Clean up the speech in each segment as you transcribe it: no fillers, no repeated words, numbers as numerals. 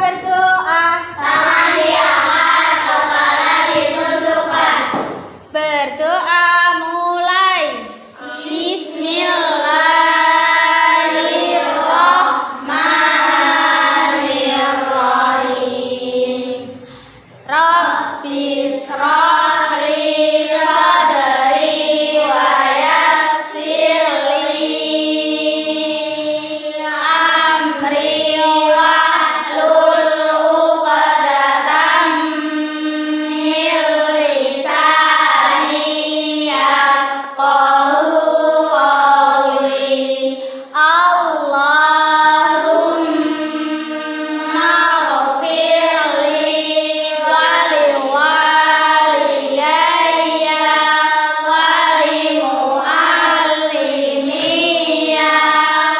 berdoa. Tangan diangkat, kepala ditundukkan. Berdoa mulai. Bismillahirrahmanirrahim. Rabbis shrahli sadri wa yassir li amri wahlul 'uqdatam min lisani yafqahu qawli. Allahumma ghfirli wa liwalidayya wa limuallimiyya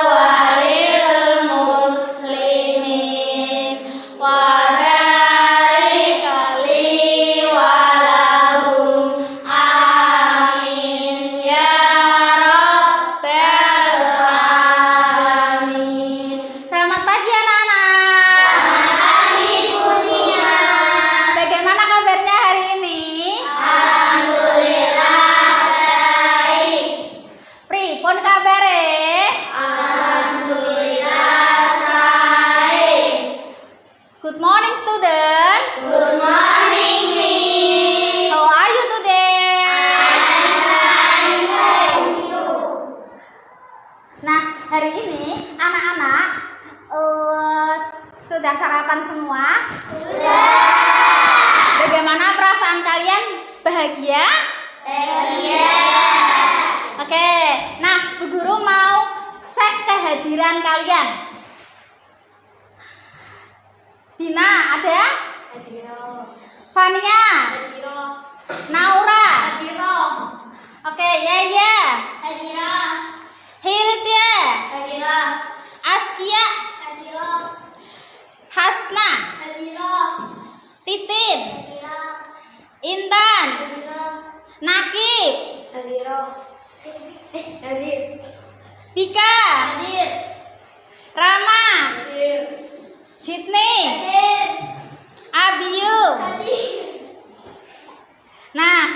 wa lil muslimin wa barik li wa lahum. Amin ya rabbal alamin. Selamat pagi anak-anak. Bagaimana kabarnya hari ini? Alhamdulillah baik. Pripun kabare? Alhamdulillah baik. Good morning student. Good morning, Miss. How are you today? Fine, thank you. Nah, hari ini anak-anak sudah sarapan semua? Bagaimana perasaan kalian? Bahagia? Bahagia. Oke, nah Bu Guru mau cek kehadiran kalian. Dina ada? Fania? Naura? Oke, Yaya? Hilda? Askia? Hasna? Titin? Intan? Nakib? Bika? Rama? Sydney? Abiyu? Nah,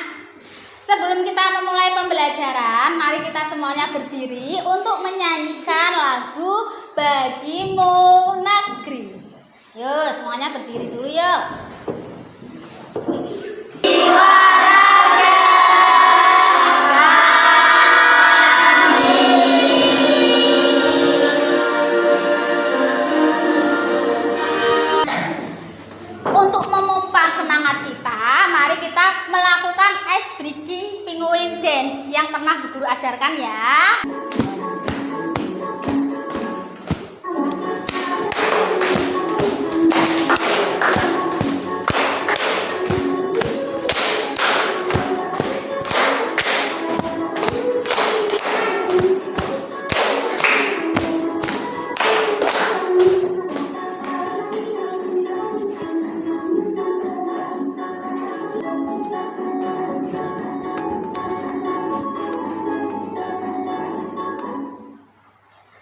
sebelum kita memulai pembelajaran, mari kita semuanya berdiri untuk menyanyikan lagu Bagimu Negeri. Yuk, semuanya berdiri dulu yuk. Untuk memompa semangat kita, mari kita melakukan ice breaking penguin dance yang pernah Bu Guru ajarkan ya.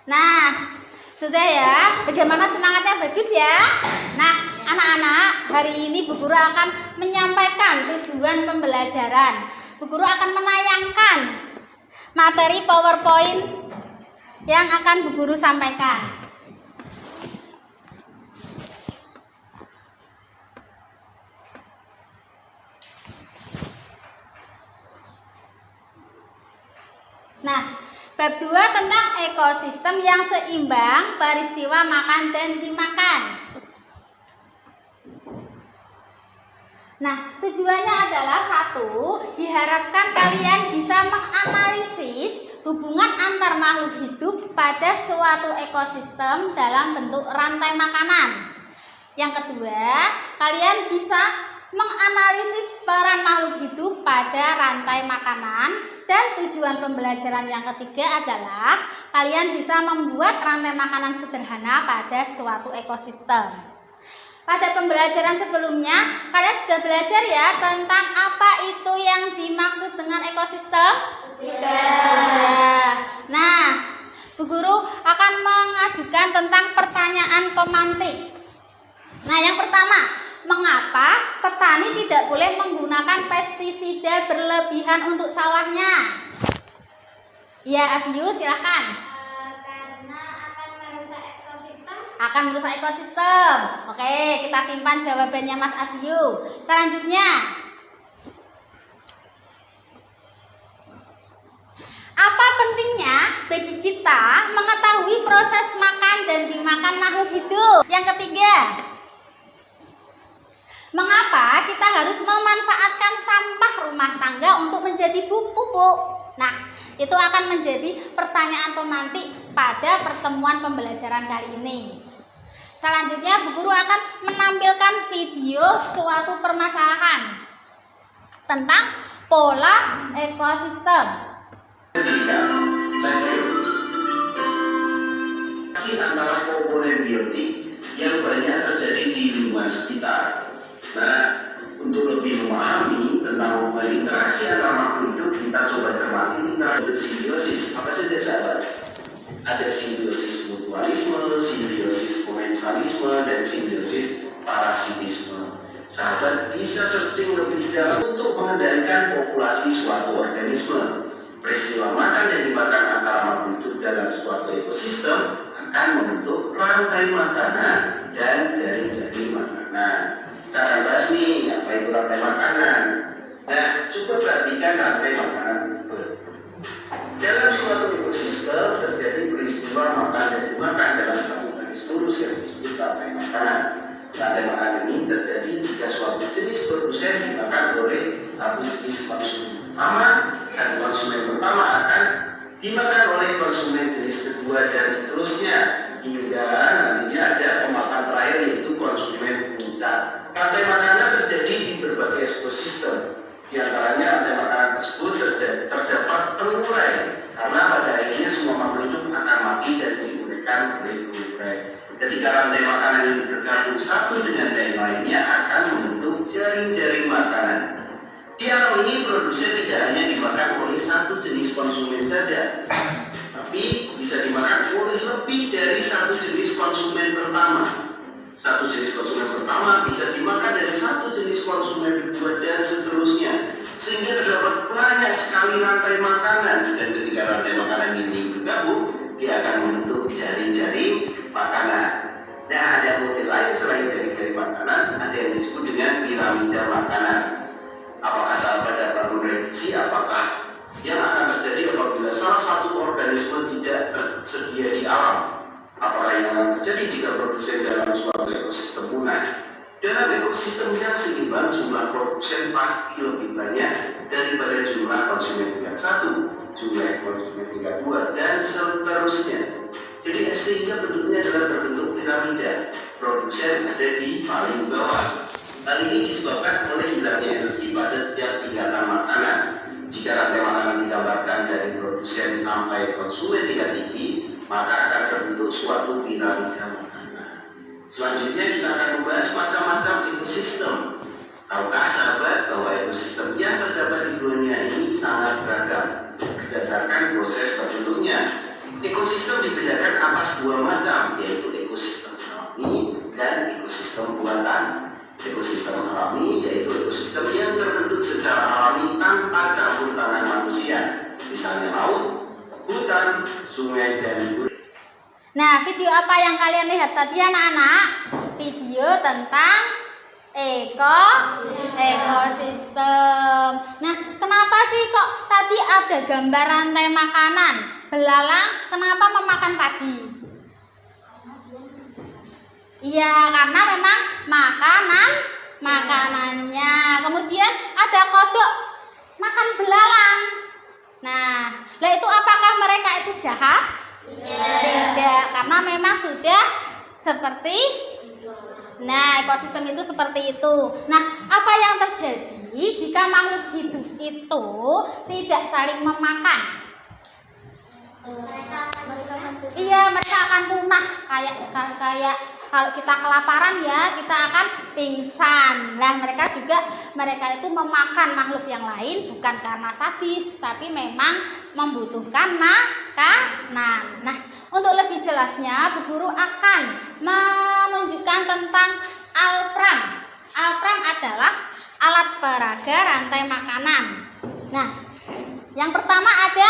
Nah, sudah ya. Bagaimana semangatnya? Bagus ya. Nah, anak-anak, hari ini Bu Guru akan menyampaikan tujuan pembelajaran. Bu Guru akan menayangkan materi PowerPoint yang akan Bu Guru sampaikan. Nah, bab 2 tentang ekosistem yang seimbang, peristiwa makan dan dimakan. Nah, tujuannya adalah 1, diharapkan kalian bisa menganalisis hubungan antar makhluk hidup pada suatu ekosistem dalam bentuk rantai makanan. Yang kedua, kalian bisa menganalisis peran makhluk hidup pada rantai makanan. Dan tujuan pembelajaran yang ketiga adalah kalian bisa membuat rantai makanan sederhana pada suatu ekosistem. Pada pembelajaran sebelumnya, kalian sudah belajar ya tentang apa itu yang dimaksud dengan ekosistem? Sudah. Nah, Bu Guru akan mengajukan tentang pertanyaan pemantik. Nah, yang pertama, mengapa petani tidak boleh menggunakan pestisida berlebihan untuk sawahnya? Ya, Abiyu, silahkan. Karena akan merusak ekosistem. Akan merusak ekosistem. Oke, kita simpan jawabannya Mas Abiyu. Selanjutnya, apa pentingnya bagi kita mengetahui proses makan dan dimakan makhluk hidup? Yang ketiga, mengapa kita harus memanfaatkan sampah rumah tangga untuk menjadi pupuk? Nah, itu akan menjadi pertanyaan pemantik pada pertemuan pembelajaran kali ini. Selanjutnya, Bu Guru akan menampilkan video suatu permasalahan tentang pola ekosistem. Antara komponen biotik yang banyak terjadi di lingkungan sekitar. Nah, untuk lebih memahami tentang hubungan interaksi antara makhluk hidup, kita coba cermati interaksi simbiosis. Apa saja sahabat? Ada simbiosis mutualisme, simbiosis komensalisme, dan simbiosis parasitisme. Sahabat bisa searching lebih dalam untuk mengendalikan populasi suatu organisme. Peristiwa makan yang dimakan antara makhluk hidup dalam suatu ekosistem akan membentuk rantai makanan dan jaring-jaring makanan. Kita akan bahas nih apa itu rantai makanan. Nah, coba perhatikan rantai makanan berikut. Dalam suatu ekosistem terjadi peristiwa makan dan dimakan dalam satu garis lurus yang disebut rantai makanan. Rantai makanan ini terjadi jika suatu jenis produsen dimakan oleh satu jenis konsumen pertama, dan konsumen pertama akan dimakan oleh konsumen jenis kedua dan seterusnya hingga nantinya ada pemakan terakhir yaitu konsumen puncak. Rantai makanan terjadi di berbagai ekosistem. Di antaranya rantai makanan tersebut terdapat pengurai karena pada akhirnya semua makhluk hidup akan mati dan diuraikan oleh pengurai. Ketika rantai makanan ini bergabung satu dengan yang lainnya akan membentuk jaring-jaring makanan. Di alam ini produsen tidak hanya dimakan oleh satu jenis konsumen saja, tapi bisa dimakan oleh lebih dari satu jenis konsumen pertama. Satu jenis konsumen pertama bisa dimakan dari satu jenis konsumen kedua dan seterusnya, sehingga terdapat banyak sekali rantai makanan. Dan ketika rantai makanan ini bergabung, dia akan membentuk jaring-jaring makanan. Nah, ada model lain selain jaring-jaring makanan, ada yang disebut dengan piramida makanan. Apakah sahabat dapat memprediksi apakah yang akan terjadi apabila salah satu organisme tidak tersedia di alam? Apakah yang akan terjadi jika produsen dalam suatu ekosistem punah? Dalam ekosistem yang seimbang, jumlah produsen pasti lebih banyak daripada jumlah konsumen tingkat 1, jumlah konsumen tingkat 2, dan seterusnya. Jadi sehingga bentuknya adalah berbentuk piramida. Produsen ada di paling bawah. Hal ini disebabkan oleh hilangnya energi pada setiap tingkatan makanan. Jika rantai makanan digambarkan dari produsen sampai konsumen tingkat tinggi, maka akan terbentuk suatu piramida makanan. Selanjutnya kita akan membahas macam-macam ekosistem. Tahukah sahabat bahwa ekosistem yang terdapat di dunia ini sangat beragam berdasarkan proses terbentuknya. Ekosistem dibedakan atas dua macam, yaitu ekosistem alami dan ekosistem buatan. Ekosistem alami yaitu ekosistem yang terbentuk secara alami tanpa campur tangan manusia, misalnya laut, hutan, sungai, dan gurun. Nah, video apa yang kalian lihat tadi anak-anak? Video tentang ekosistem. Nah, kenapa sih kok tadi ada gambar rantai makanan? Belalang kenapa memakan padi? Iya, karena memang makanannya. Kemudian ada kodok makan belalang. Nah, itu apakah mereka itu jahat? Tidak, karena memang sudah seperti ekosistem itu seperti itu. Nah, apa yang terjadi jika makhluk hidup itu tidak saling memakan? Iya, mereka akan punah kayak kalau kita kelaparan ya kita akan pingsan. Nah, mereka itu memakan makhluk yang lain bukan karena sadis, tapi memang membutuhkan makanan. Nah, untuk lebih jelasnya Bu Guru akan menunjukkan tentang Alpram. Alpram adalah alat peraga rantai makanan. Nah, yang pertama ada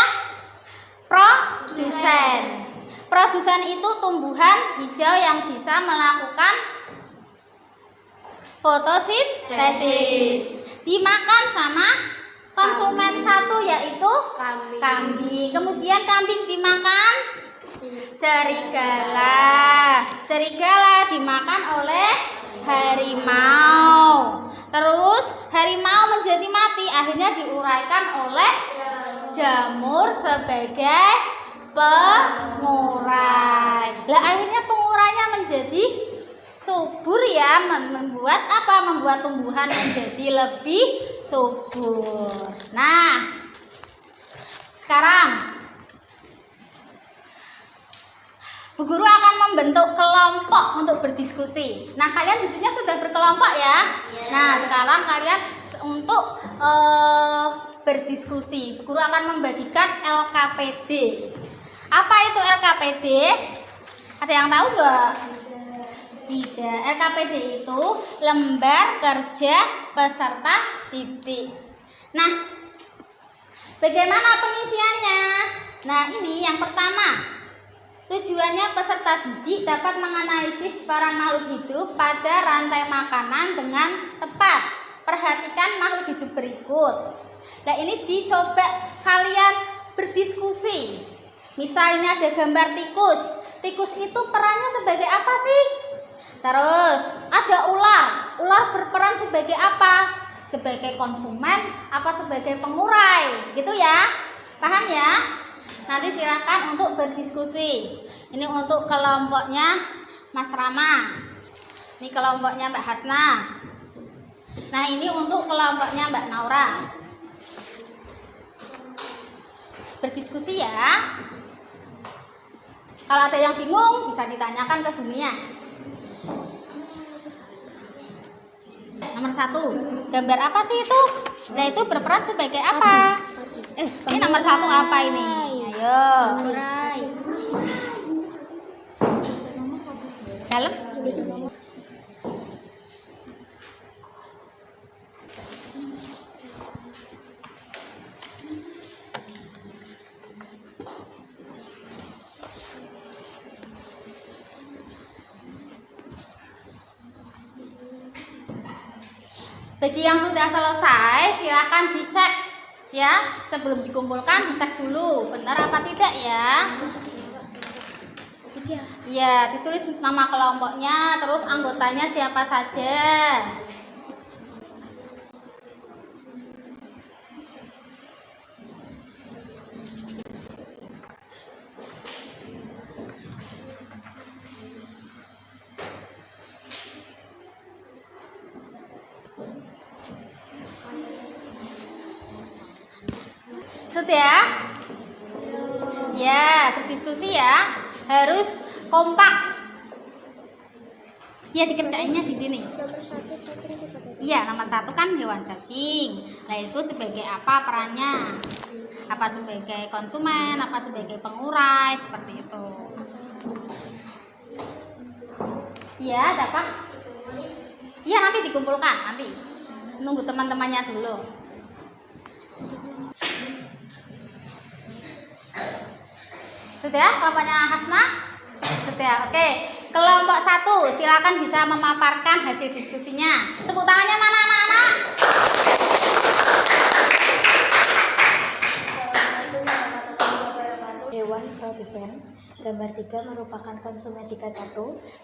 produsen. Produsen itu tumbuhan hijau yang bisa melakukan fotosintesis. Dimakan sama konsumen satu yaitu kambing. Kemudian kambing dimakan serigala. Serigala dimakan oleh harimau. Terus harimau menjadi mati, akhirnya diuraikan oleh jamur sebagai pengurai. Lah akhirnya pengurainya menjadi subur ya, membuat apa? Membuat tumbuhan menjadi lebih subur. Nah, sekarang Bu Guru akan membentuk kelompok untuk berdiskusi. Nah, kalian duduknya sudah berkelompok ya. Nah, sekarang kalian untuk berdiskusi. Bu Guru akan membagikan LKPD. Apa itu LKPD? Ada yang tahu nggak? Tidak. LKPD itu lembar kerja peserta didik. Nah, bagaimana pengisiannya? Nah, ini yang pertama. Tujuannya peserta didik dapat menganalisis barang makhluk hidup pada rantai makanan dengan tepat. Perhatikan makhluk hidup berikut. Nah, ini dicoba kalian berdiskusi. Misalnya ada gambar tikus. Tikus itu perannya sebagai apa sih? Terus ada ular. Ular berperan sebagai apa? Sebagai konsumen apa sebagai pengurai? Gitu ya. Paham ya? Nanti silakan untuk berdiskusi. Ini untuk kelompoknya Mas Rama. Ini kelompoknya Mbak Hasna. Nah, ini untuk kelompoknya Mbak Naura. Berdiskusi ya. Kalau ada yang bingung bisa ditanyakan ke Dunia. Nomor 1, gambar apa sih itu? Nah, itu berperan sebagai apa? Ini nomor 1 apa ini? Ayo. Dalam. Bagi yang sudah selesai, silakan dicek ya. Sebelum dikumpulkan dicek dulu benar apa tidak ya. Ya, ditulis nama kelompoknya, terus anggotanya siapa saja. Sudah? Ya, berdiskusi ya. Harus kompak. Ya, dikerjainnya di sini. Iya, nomor 1 kan hewan cacing. Nah, itu sebagai apa perannya? Apa sebagai konsumen, apa sebagai pengurai, seperti itu. Iya, dapat. Iya, nanti dikumpulkan, nanti. Nunggu teman-temannya dulu. Sudah kelompoknya Hasna? Sudah, oke. Kelompok 1, silakan bisa memaparkan hasil diskusinya. Tepuk tangannya mana anak-anak? Hewan produsen. Gambar 3 merupakan konsumen tingkat 1,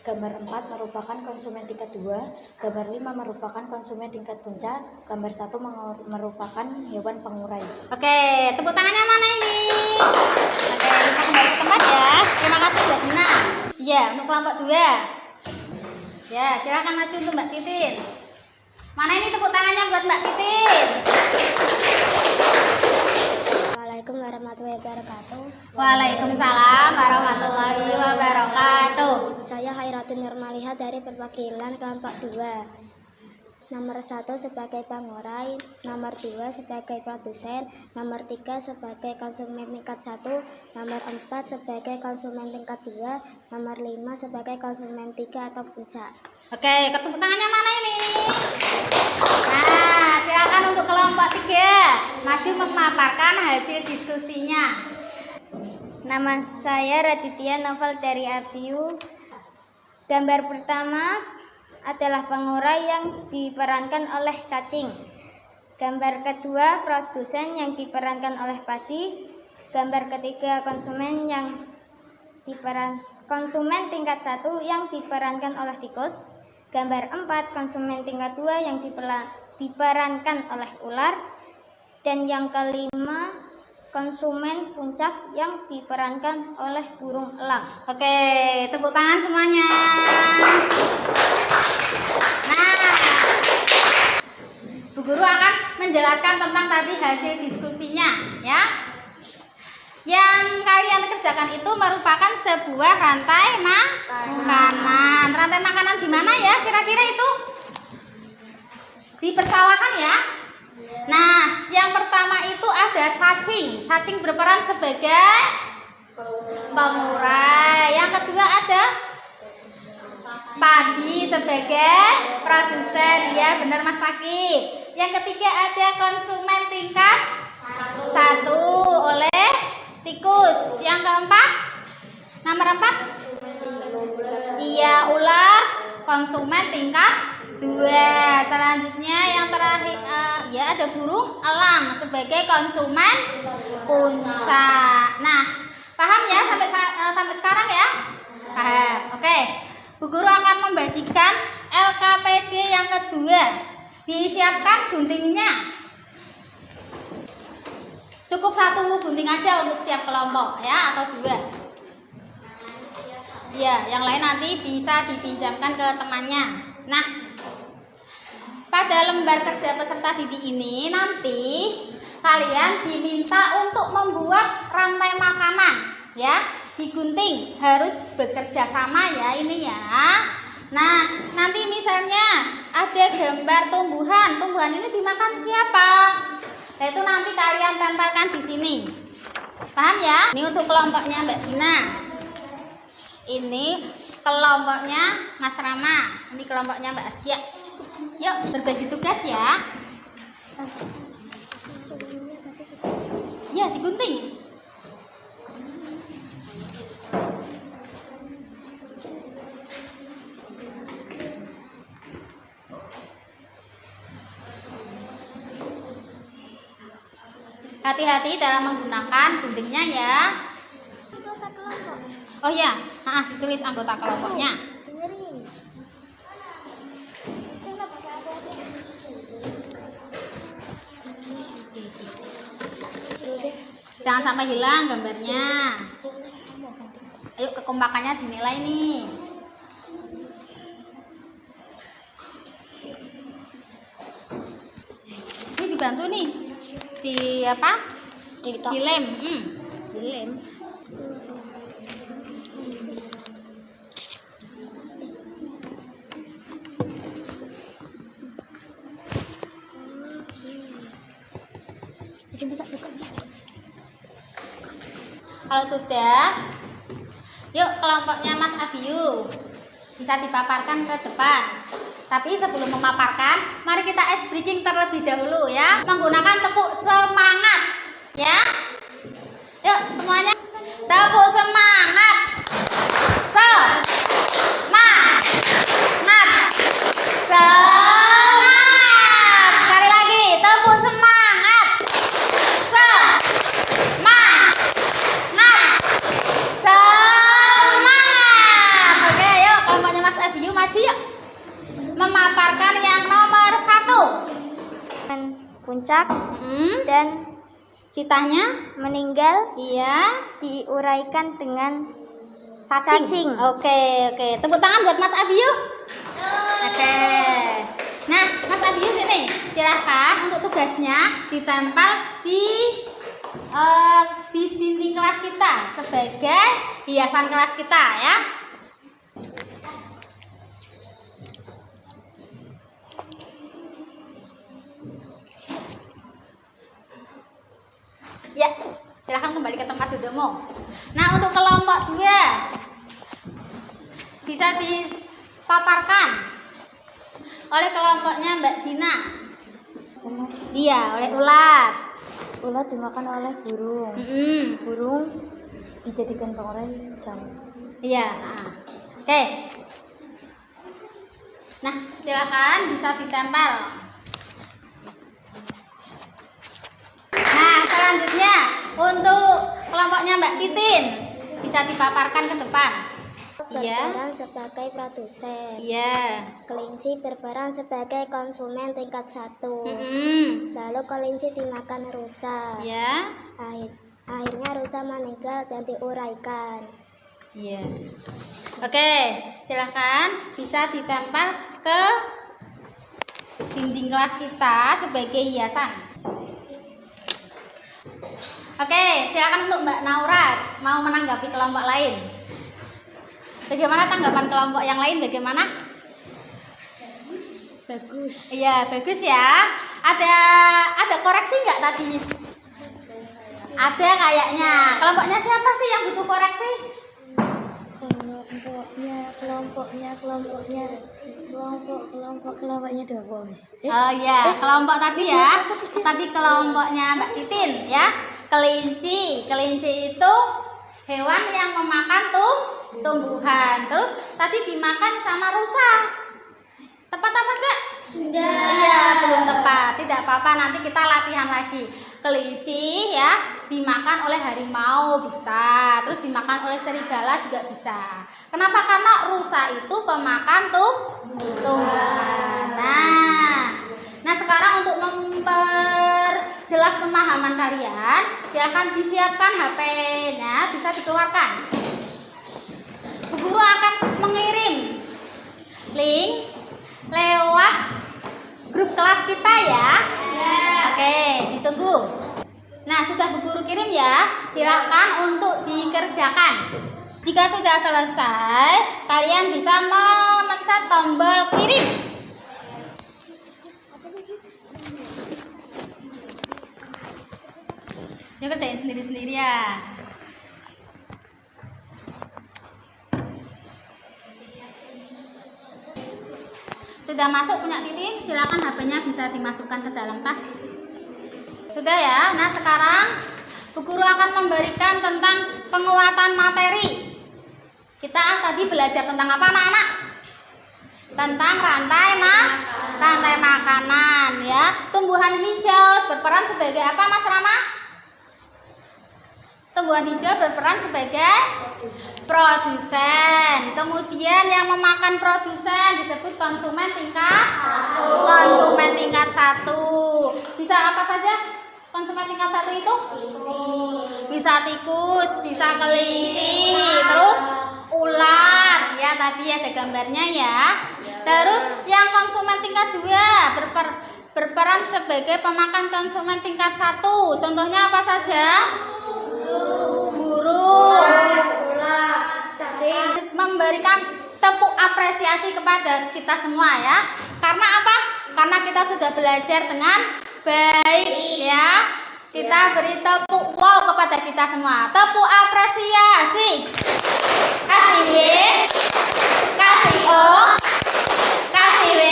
gambar 4 merupakan konsumen tingkat 2, gambar 5 merupakan konsumen tingkat puncak, gambar 1 merupakan hewan pengurai. Oke, tepuk tangannya mana ini? Oke, bisa kembali ke tempat ya. Terima kasih Mbak Dina. Iya, untuk kelompok 2. Ya, silakan maju untuk Mbak Titin. Mana ini tepuk tangannya buat Mbak Titin? Assalamualaikum warahmatullahi wabarakatuh. Waalaikumsalam warahmatullahi wabarakatuh. Saya Khairatun Nurmaliha dari perwakilan kelompok 2. Nomor 1 sebagai pengurai, nomor 2 sebagai produsen, nomor 3 sebagai konsumen tingkat 1, nomor 4 sebagai konsumen tingkat 2, nomor 5 sebagai konsumen 3 atau puncak. Oke, tepuk tangannya mana ini? Nah, silakan untuk kelompok 3 maju memaparkan hasil diskusinya. Nama saya Raditya Novel dari Abiu. Gambar pertama adalah pengurai yang diperankan oleh cacing. Gambar kedua produsen yang diperankan oleh padi. Gambar ketiga konsumen tingkat 1 yang diperankan oleh tikus. Gambar 4 konsumen tingkat 2 yang diperankan oleh ular. Dan yang kelima konsumen puncak yang diperankan oleh burung elang. Oke, tepuk tangan semuanya. Nah, Bu Guru akan menjelaskan tentang tadi hasil diskusinya ya. Yang kalian kerjakan itu merupakan sebuah rantai makanan. Rantai makanan di mana ya kira-kira itu? Di persawahan ya. Nah, yang pertama itu ada cacing. Cacing berperan sebagai pengurai. Yang kedua ada padi sebagai produsen. Ya, benar Mas Taki. Yang ketiga ada konsumen tingkat 1 oleh tikus. Yang keempat, nomor 4, iya ular, konsumen tingkat 2. Selanjutnya yang terakhir ya ada burung elang sebagai konsumen puncak. Nah, paham ya sampai sekarang ya? Paham. Oke. Bu Guru akan membagikan LKPD yang kedua. Disiapkan guntingnya. Cukup 1 gunting aja untuk setiap kelompok ya, atau 2. Ya, yang lain nanti bisa dipinjamkan ke temannya. Nah, pada lembar kerja peserta didik ini nanti kalian diminta untuk membuat rantai makanan ya, digunting, harus bekerja sama ya ini ya. Nah, nanti misalnya ada gambar tumbuhan ini dimakan siapa? Nah, itu nanti kalian tempelkan di sini. Paham ya? Ini untuk kelompoknya Mbak Dina. Ini kelompoknya Mas Rama. Ini kelompoknya Mbak Askia. Yuk, berbagi tugas ya. Ya, digunting. Hati-hati dalam menggunakan guntingnya ya. Oh ya, ditulis anggota kelompoknya. Jangan sampai hilang gambarnya. Ayo, kekompakannya dinilai nih. Ini dibantu nih. Di apa? Dilem. Dilem. Kalau sudah, yuk kelompoknya Mas Abiyu bisa dipaparkan ke depan. Tapi sebelum memaparkan, mari kita ice breaking terlebih dahulu ya, menggunakan tepuk semangat ya. Yuk semuanya tepuk semangat. Semangat. Semangat. Sekali lagi, tepuk semangat. Semangat. Semangat. Oke, yuk kelompoknya Mas Abiyu maju yuk. Memaparkan yang nomor 1. Puncak dan citanya meninggal iya diuraikan dengan cacing. Oke. Tepuk tangan buat Mas Abiyu. Oke. Nah, Mas Abiyu sini. Silahkan untuk tugasnya ditempel di dinding kelas kita sebagai hiasan kelas kita ya. Ya, silahkan kembali ke tempat dudukmu. Nah, untuk kelompok 2 bisa dipaparkan oleh kelompoknya Mbak Dina? Ulat. Iya, oleh ulat. Ulat dimakan oleh burung. Burung dijadikan pengurai jam. Iya. Nah. Oke. Nah, silakan bisa ditempel. Nah, selanjutnya untuk kelompoknya Mbak Titin bisa dipaparkan ke depan. Iya. Berperan sebagai produsen. Iya. Kelinci berperan sebagai konsumen tingkat 1. Lalu kelinci dimakan rusa. Iya. Akhirnya rusa meninggal dan diuraikan. Iya. Oke, silahkan bisa ditempel ke dinding kelas kita sebagai hiasan. Oke, silakan untuk Mbak Naura mau menanggapi kelompok lain. Bagaimana tanggapan kelompok yang lain? Bagaimana? Bagus. Iya, bagus ya. Ada koreksi nggak tadi? Ada kayaknya. Kelompoknya siapa sih yang butuh koreksi? Kelompoknya tuh bos. Oh iya, kelompok tadi ya. Tadi kelompoknya Mbak Titin ya. Kelinci itu hewan yang memakan tumbuhan. Terus tadi dimakan sama rusa. Tepat apa enggak? Enggak. Iya, belum tepat. Tidak apa-apa, nanti kita latihan lagi. Kelinci ya dimakan oleh harimau bisa. Terus dimakan oleh serigala juga bisa. Kenapa? Karena rusa itu pemakan tumbuhan. Nah, sekarang untuk memperjelas pemahaman kalian, silakan disiapkan HP-nya, bisa dikeluarkan. Bu Guru akan mengirim link lewat grup kelas kita ya. Oke, ditunggu. Nah, sudah Bu Guru kirim ya. Silakan untuk dikerjakan. Jika sudah selesai, kalian bisa memencet tombol kirim. Ya, kerjain sendiri-sendiri ya. Sudah masuk punya Titin, silakan HP-nya bisa dimasukkan ke dalam tas. Sudah ya. Nah, sekarang Bu Guru akan memberikan tentang penguatan materi. Kita tadi belajar tentang apa, anak-anak? Tentang rantai makanan ya. Tumbuhan hijau berperan sebagai apa, Mas Rama? Tumbuhan hijau berperan sebagai produsen. Kemudian yang memakan produsen disebut konsumen tingkat 1. Bisa apa saja konsumen tingkat 1 itu? Bisa tikus, bisa kelinci, terus ular ya, tadi ada gambarnya ya. Terus yang konsumen tingkat 2 berperan sebagai pemakan konsumen tingkat 1. Contohnya apa saja? Burung, cacing. Memberikan tepuk apresiasi kepada kita semua ya. Karena apa? Karena kita sudah belajar dengan baik ya. Kita beri tepuk wow kepada kita semua. Tepuk apresiasi. Kasih B, kasih O, kasih W.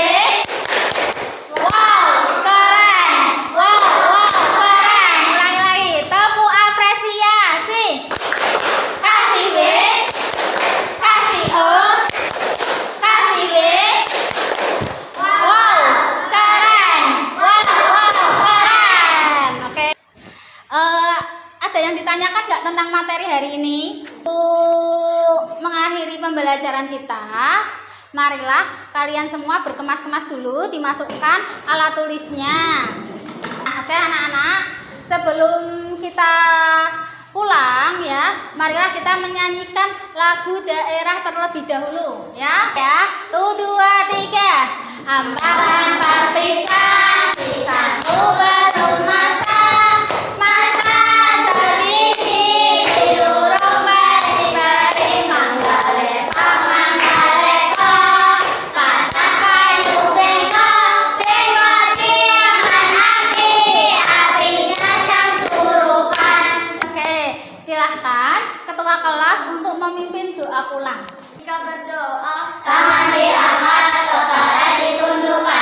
Wow, keren. Wow, keren. Ulangi lagi. Tepuk apresiasi. Kasih B, kasih O, kasih W. Wow, keren. Wow, keren. Oke. Ada yang ditanyakan nggak tentang materi hari ini? Untuk mengakhiri pembelajaran kita, marilah kalian semua berkemas-kemas dulu, dimasukkan alat tulisnya. Nah, oke anak-anak, sebelum kita pulang ya, marilah kita menyanyikan lagu daerah terlebih dahulu ya. 1, 2, 3. Ambar-ambar pisang, pisangku belum masak, masak sedikit di lurung beri-beri manggale pangangaleko, pasak kayu bengkok, tengok tiang nanti apinya cangcurukan. Oke, silahkan ketua kelas untuk memimpin doa pulang. Jika berdoa, tangan diangkat, kepala ditundukkan.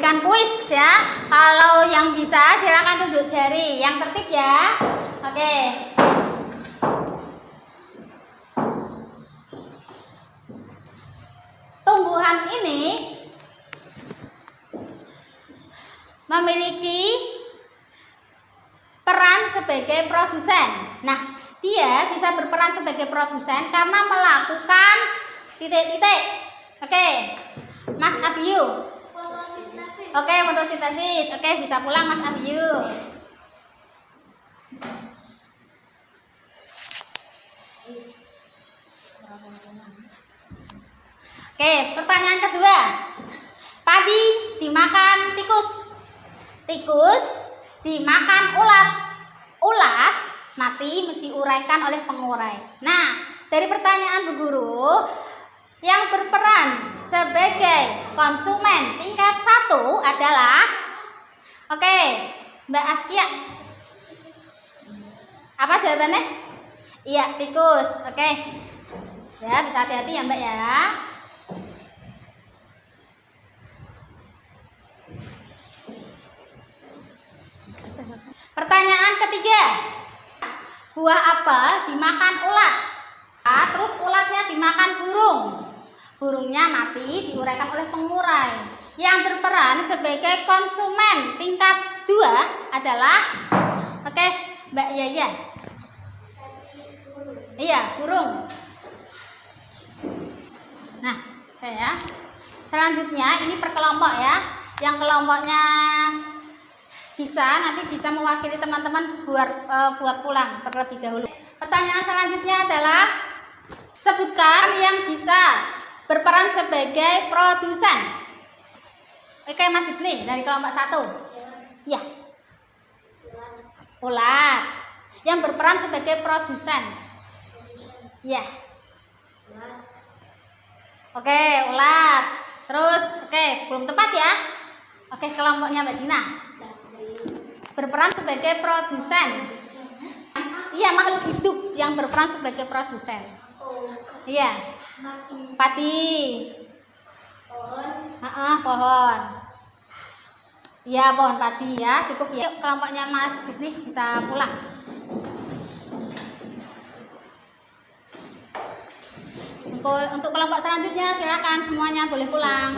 berikan kuis ya. Kalau yang bisa silakan tunjuk jari. Yang tertib ya. Oke. Tumbuhan ini memiliki peran sebagai produsen. Nah, dia bisa berperan sebagai produsen karena melakukan titik-titik. Oke, Mas Abiyu. Oke, fotosintesis. Oke, bisa pulang Mas Abiyu. Oke, pertanyaan kedua. Padi dimakan tikus. Tikus dimakan ulat. Ulat mati diuraikan oleh pengurai. Nah, dari pertanyaan Bu Guru, yang berperan sebagai konsumen tingkat 1 adalah Mbak Askia. Apa jawabannya? Iya, tikus. Ya, bisa hati-hati ya Mbak ya. Pertanyaan ketiga. Buah apel dimakan ulat. Terus ulatnya dimakan burung. Burungnya mati diuraikan oleh pengurai. Yang berperan sebagai konsumen tingkat 2 adalah Mbak Yaya. Iya, burung. Nah, ya. Selanjutnya ini per kelompok ya. Yang kelompoknya nanti bisa mewakili teman-teman buat pulang terlebih dahulu. Pertanyaan selanjutnya adalah sebutkan yang bisa berperan sebagai produsen. Mas Ibni dari kelompok 1. Ya. Ulat. Yang berperan sebagai produsen. Ya. Ulat. Terus belum tepat ya. Kelompoknya Mbak Dina. Berperan sebagai produsen. Iya, makhluk hidup yang berperan sebagai produsen. Iya. Padi. Pohon. Iya, pohon padi ya, cukup ya. Kelompoknya Mas Sidni bisa pulang. Untuk kelompok selanjutnya silakan semuanya boleh pulang.